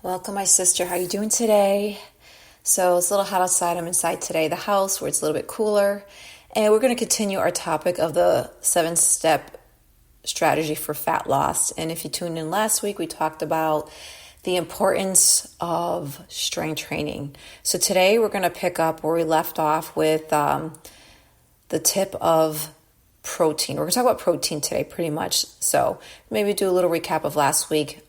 Welcome, my sister. How you doing today? So it's a little hot outside. I'm inside today, the house, where it's a little bit cooler. And we're going to continue our topic of the 7-step strategy for fat loss. And if you tuned in last week, we talked about the importance of strength training. So today we're going to pick up where we left off with the tip of protein. We're going to talk about protein today pretty much. So maybe do a little recap of last week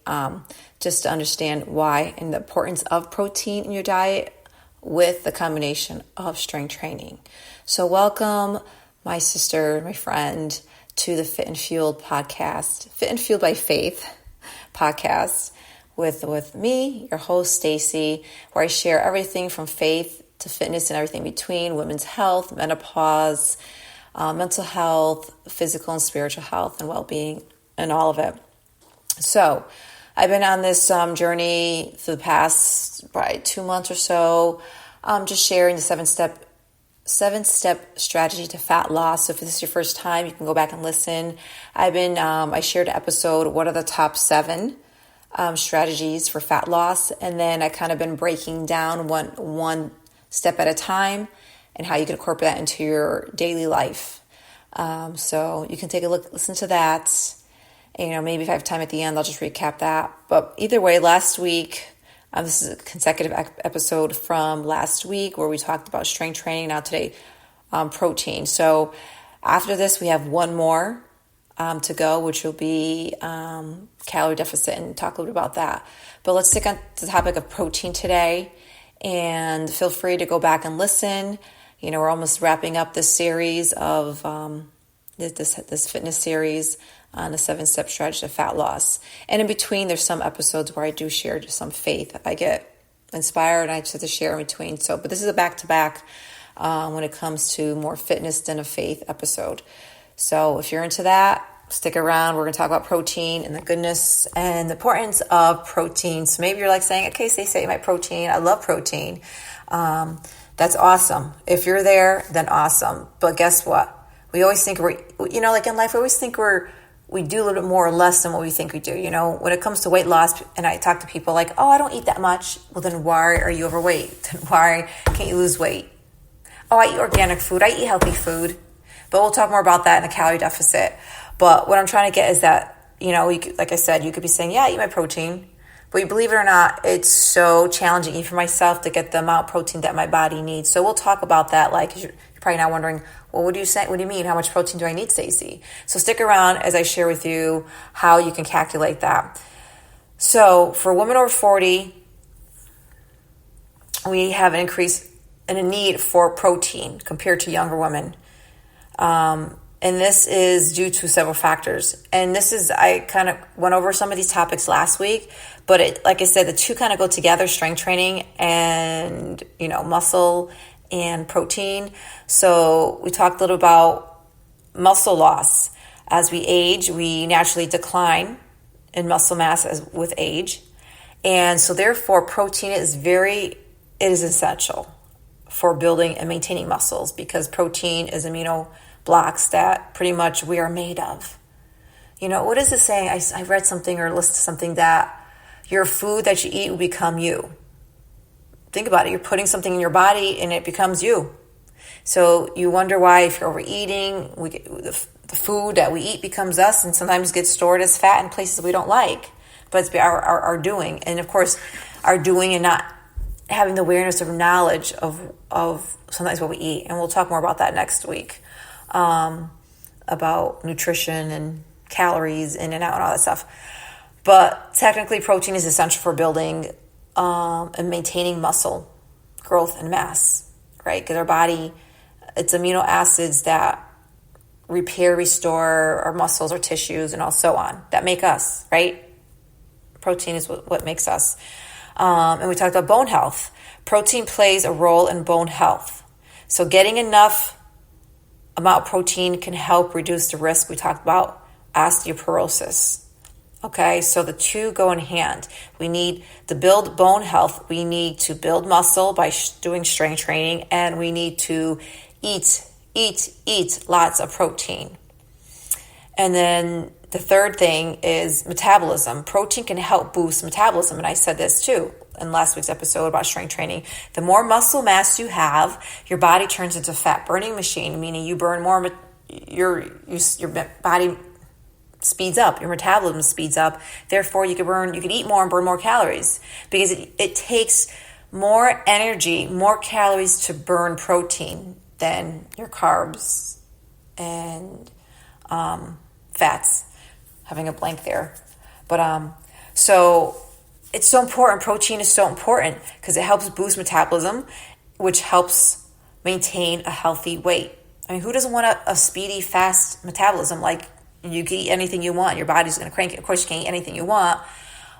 just to understand why and the importance of protein in your diet with the combination of strength training. So welcome, my sister, my friend, to the Fit and Fueled podcast, Fit and Fueled by Faith podcast with me, your host, Stacey, where I share everything from faith to fitness and everything between, women's health, menopause, mental health, physical and spiritual health, and well-being, and all of it. So I've been on this journey for the past probably 2 months or so, just sharing the seven-step strategy to fat loss. So if this is your first time, you can go back and listen. I shared an episode, what are the top 7 strategies for fat loss? And then I kind of been breaking down one step at a time and how you can incorporate that into your daily life. So you can take a look, listen to that. And, maybe if I have time at the end, I'll just recap that. But either way, last week, this is a consecutive episode from last week where we talked about strength training. Now today, protein. So after this, we have one more to go, which will be calorie deficit, and talk a little bit about that. But let's stick on the topic of protein today, and feel free to go back and listen. We're almost wrapping up this series of this fitness series on the 7-step strategy to fat loss. And in between, there's some episodes where I do share just some faith. I get inspired and I just have to share in between. But this is a back-to-back when it comes to more fitness than a faith episode. So if you're into that, stick around. We're going to talk about protein and the goodness and the importance of protein. So maybe you're like saying, okay, say my protein. I love protein. That's awesome. If you're there, then awesome. But guess what? We always think like in life, we always think we do a little bit more or less than what we think we do. When it comes to weight loss, and I talk to people like, oh, I don't eat that much. Well, then why are you overweight? Then why can't you lose weight? Oh, I eat organic food. I eat healthy food. But we'll talk more about that in the calorie deficit. But what I'm trying to get is that, like I said, you could be saying, yeah, I eat my protein. But believe it or not, it's so challenging even for myself to get the amount of protein that my body needs. So we'll talk about that. Like, you're probably now wondering, well, what do you say? What do you mean? How much protein do I need, Stacey? So stick around as I share with you how you can calculate that. So for women over 40, we have an increase in a need for protein compared to younger women. And this is due to several factors. And I kind of went over some of these topics last week, but like I said, the two kind of go together, strength training and, muscle and protein. So we talked a little about muscle loss. As we age, we naturally decline in muscle mass with age. And so therefore, protein is essential for building and maintaining muscles, because protein is amino blocks that pretty much we are made of. What is it saying? I read something or listened to something that your food that you eat will become you. Think about it. You're putting something in your body and it becomes you. So you wonder why, if you're overeating, the food that we eat becomes us, and sometimes gets stored as fat in places we don't like. But it's our doing. And of course, our doing and not having the awareness or knowledge of sometimes what we eat. And we'll talk more about that next week. About nutrition and calories in and out and all that stuff. But technically, protein is essential for building and maintaining muscle growth and mass, right? Because our body, it's amino acids that repair, restore our muscles, our tissues, and so on, that make us, right? Protein is what makes us. And we talked about bone health. Protein plays a role in bone health. So getting enough amount of protein can help reduce the risk. We talked about osteoporosis. Okay, so the two go in hand. We need to build bone health. We need to build muscle by doing strength training, and we need to eat lots of protein. And then the third thing is metabolism. Protein can help boost metabolism. And I said this too in last week's episode about strength training. The more muscle mass you have, your body turns into a fat burning machine, meaning you burn more, your body speeds up, your metabolism speeds up. Therefore, you can eat more and burn more calories, because it takes more energy, more calories to burn protein than your carbs and fats. Having a blank there. But so it's so important. Protein is so important because it helps boost metabolism, which helps maintain a healthy weight. I mean, who doesn't want a speedy, fast metabolism? Like, you can eat anything you want. Your body's going to crank it. Of course, you can eat anything you want.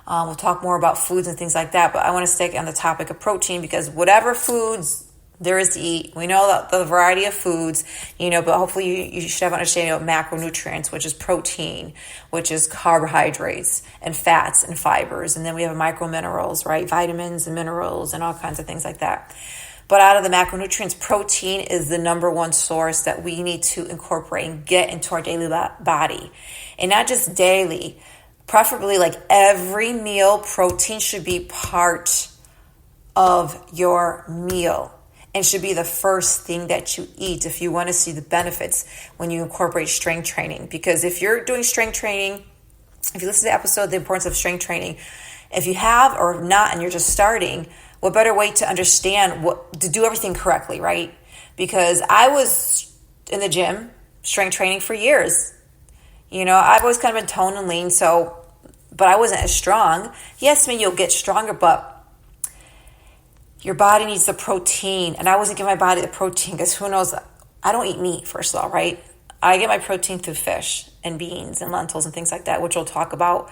We'll talk more about foods and things like that, but I want to stick on the topic of protein, because whatever foods there is to eat, we know that the variety of foods, but hopefully you should have an understanding of macronutrients, which is protein, which is carbohydrates and fats and fibers. And then we have microminerals, right? Vitamins and minerals and all kinds of things like that. But out of the macronutrients, protein is the number one source that we need to incorporate and get into our daily body. And not just daily, preferably like every meal, protein should be part of your meal and should be the first thing that you eat if you want to see the benefits when you incorporate strength training. Because if you're doing strength training, if you listen to the episode, The Importance of Strength Training, if you have or not and you're just starting, what better way to understand to do everything correctly, right? Because I was in the gym, strength training for years. I've always kind of been toned and lean, but I wasn't as strong. Yes, you'll get stronger, but your body needs the protein. And I wasn't giving my body the protein because who knows, I don't eat meat, first of all, right? I get my protein through fish and beans and lentils and things like that, which we'll talk about,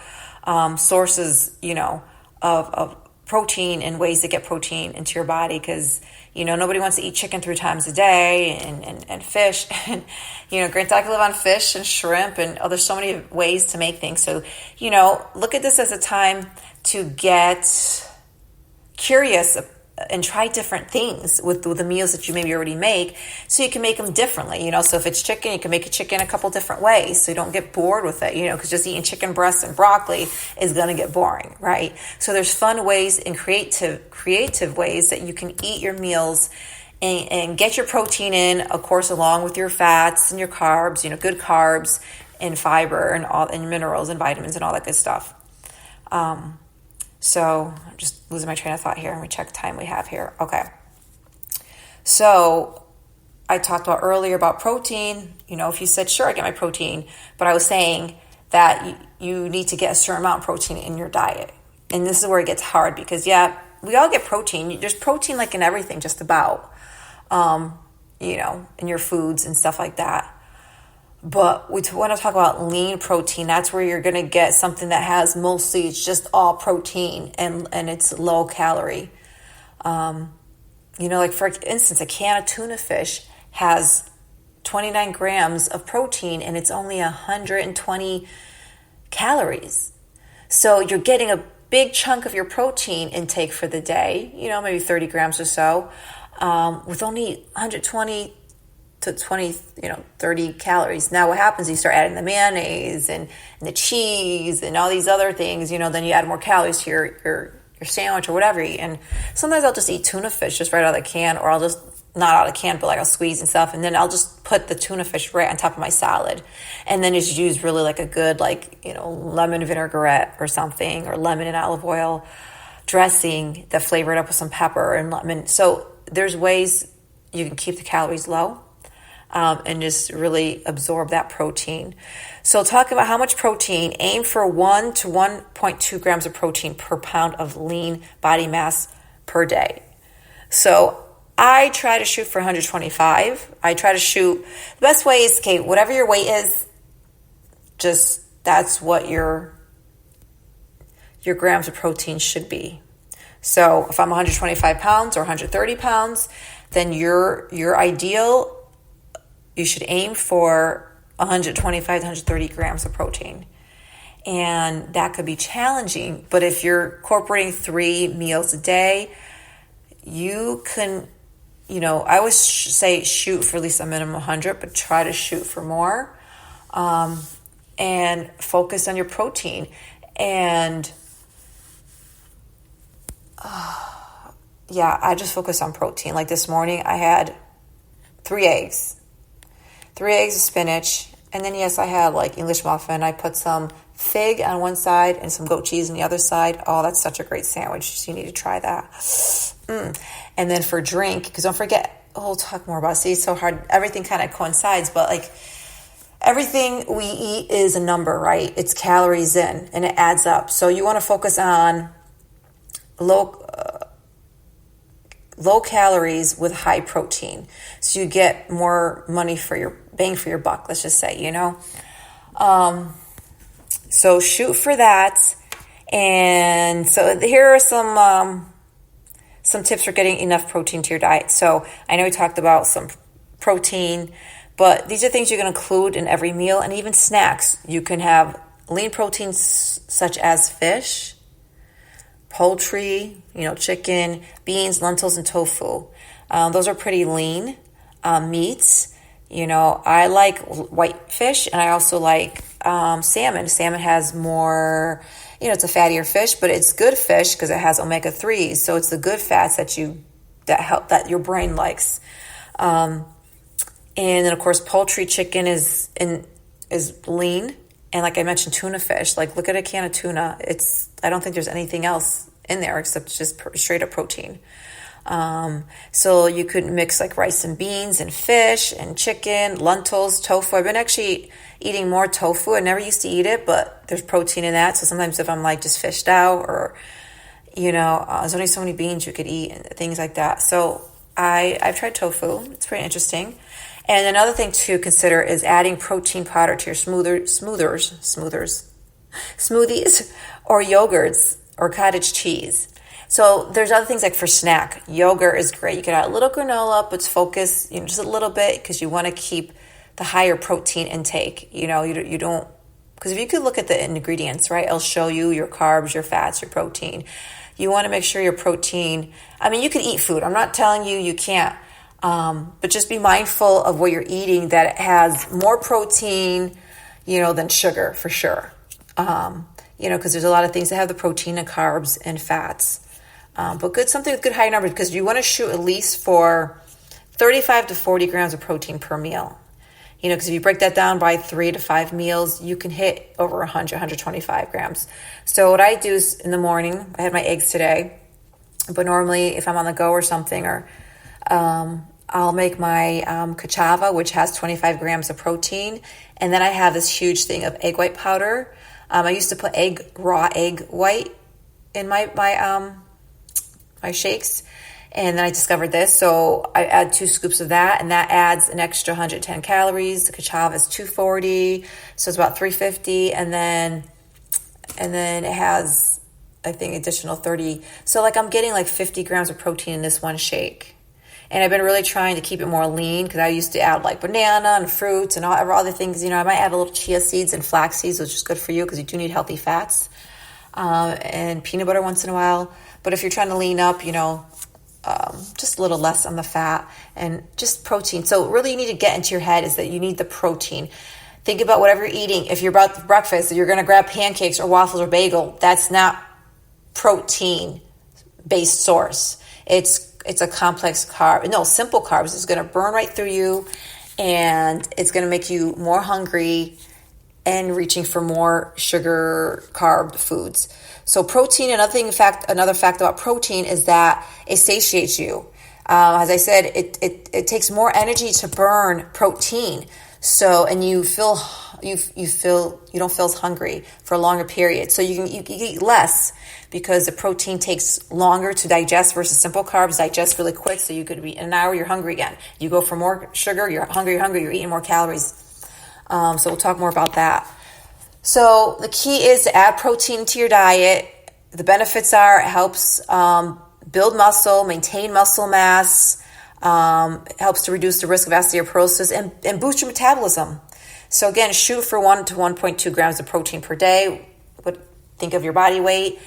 sources, of protein and ways to get protein into your body, because nobody wants to eat chicken 3 times a day and fish and granted I can live on fish and shrimp, and there's so many ways to make things. So look at this as a time to get curious and try different things with the meals that you maybe already make, so you can make them differently. So if it's chicken, you can make a chicken a couple different ways, so you don't get bored with it, because just eating chicken breasts and broccoli is going to get boring, right? So there's fun ways and creative ways that you can eat your meals and get your protein in, of course, along with your fats and your carbs, good carbs and fiber and minerals and vitamins and all that good stuff. So I'm just losing my train of thought here. Let me check the time we have here. Okay. So I talked about earlier about protein. If you said, sure, I get my protein, but I was saying that you need to get a certain amount of protein in your diet. And this is where it gets hard, because we all get protein. There's protein like in everything, just about, in your foods and stuff like that. But we want to talk about lean protein. That's where you're going to get something that has mostly, it's just all protein and it's low calorie. Like for instance, a can of tuna fish has 29 grams of protein and it's only 120 calories. So you're getting a big chunk of your protein intake for the day, maybe 30 grams or so, with only 120 to 20, 30 calories. Now what happens, you start adding the mayonnaise and the cheese and all these other things, then you add more calories to your sandwich or whatever you eat. And sometimes I'll just eat tuna fish just right out of the can, or I'll just, not out of the can, but like I'll squeeze and stuff. And then I'll just put the tuna fish right on top of my salad. And then just use really like a good, lemon vinaigrette or something, or lemon and olive oil dressing that flavor it up with some pepper and lemon. So there's ways you can keep the calories low. And just really absorb that protein. So talking about how much protein, aim for 1 to 1.2 grams of protein per pound of lean body mass per day. So I try to shoot for 125. The best way is, whatever your weight is, just that's what your grams of protein should be. So if I'm 125 pounds or 130 pounds, then your ideal, you should aim for 125 to 130 grams of protein. And that could be challenging, but if you're incorporating 3 meals a day, you can, I always say shoot for at least a minimum of 100, but try to shoot for more. and focus on your protein. And I just focus on protein. Like this morning, I had 3 eggs of spinach, and then yes, I had like English muffin. I put some fig on one side and some goat cheese on the other side. Oh, that's such a great sandwich. So you need to try that. And then for drink, because don't forget, we'll talk more about it. See, it's so hard. Everything kind of coincides, but like everything we eat is a number, right? It's calories in, and it adds up. So you want to focus on low calories with high protein, so you get more money for your bang for your buck. Let's just say, So shoot for that. And so here are some tips for getting enough protein to your diet. So I know we talked about some protein, but these are things you can include in every meal, and even snacks. You can have lean proteins such as fish, poultry, chicken, beans, lentils, and tofu. Those are pretty lean meats. I like white fish, and I also like salmon. Salmon has more, it's a fattier fish, but it's good fish because it has omega-3s. So it's the good fats that your brain likes. And then of course, poultry, chicken is lean. And like I mentioned, tuna fish, like look at a can of tuna. I don't think there's anything else in there except just straight up protein. So you could mix like rice and beans and fish and chicken, lentils, tofu. I've been actually eating more tofu. I never used to eat it, but there's protein in that. So sometimes if I'm like just fished out or, there's only so many beans you could eat and things like that. So I've tried tofu. It's pretty interesting. And another thing to consider is adding protein powder to your smoothies or yogurts or cottage cheese. So there's other things like for snack. Yogurt is great. You can add a little granola, but focus, just a little bit because you want to keep the higher protein intake. You don't, because if you could look at the ingredients, right, it'll show you your carbs, your fats, your protein. You want to make sure your protein, you can eat food. I'm not telling you can't, but just be mindful of what you're eating, that it has more protein, than sugar for sure. Because there's a lot of things that have the protein and carbs and fats. But something with good high numbers, because you want to shoot at least for 35 to 40 grams of protein per meal. Because if you break that down by 3 to 5 meals, you can hit over 100, 125 grams. So what I do is in the morning, I had my eggs today, but normally if I'm on the go or something, or I'll make my cassava, which has 25 grams of protein. And then I have this huge thing of egg white powder. I used to put raw egg white in my shakes, and then I discovered this, so I add 2 scoops of that, and that adds an extra 110 calories. The cassava is 240, so it's about 350, and then it has, I think, additional 30. So like I'm getting like 50 grams of protein in this one shake. And I've been really trying to keep it more lean, because I used to add like banana and fruits and all other things. I might add a little chia seeds and flax seeds, which is good for you because you do need healthy fats, and peanut butter once in a while. But if you're trying to lean up, just a little less on the fat and just protein. So really you need to get into your head is that you need the protein. Think about whatever you're eating. If you're about breakfast, you're going to grab pancakes or waffles or bagel. That's not protein-based source. It's a complex carb. No, simple carbs is going to burn right through you, and it's going to make you more hungry and reaching for more sugar carb foods. So protein, another fact about protein is that it satiates you. As I said, it takes more energy to burn protein. So, and you don't feel as hungry for a longer period. So you eat less because the protein takes longer to digest versus simple carbs digest really quick. So you could be in an hour, you're hungry again. You go for more sugar, you're hungry, you're eating more calories. So we'll talk more about that. So the key is to add protein to your diet. The benefits are it helps build muscle, maintain muscle mass, helps to reduce the risk of osteoporosis and boost your metabolism. So again, shoot for 1 to 1.2 grams of protein per day. Think of your body weight,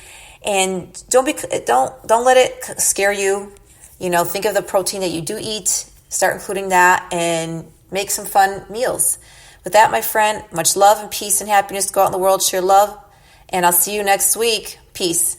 and don't let it scare you. Think of the protein that you do eat. Start including that and make some fun meals. With that, my friend, much love and peace and happiness. Go out in the world, share love, and I'll see you next week. Peace.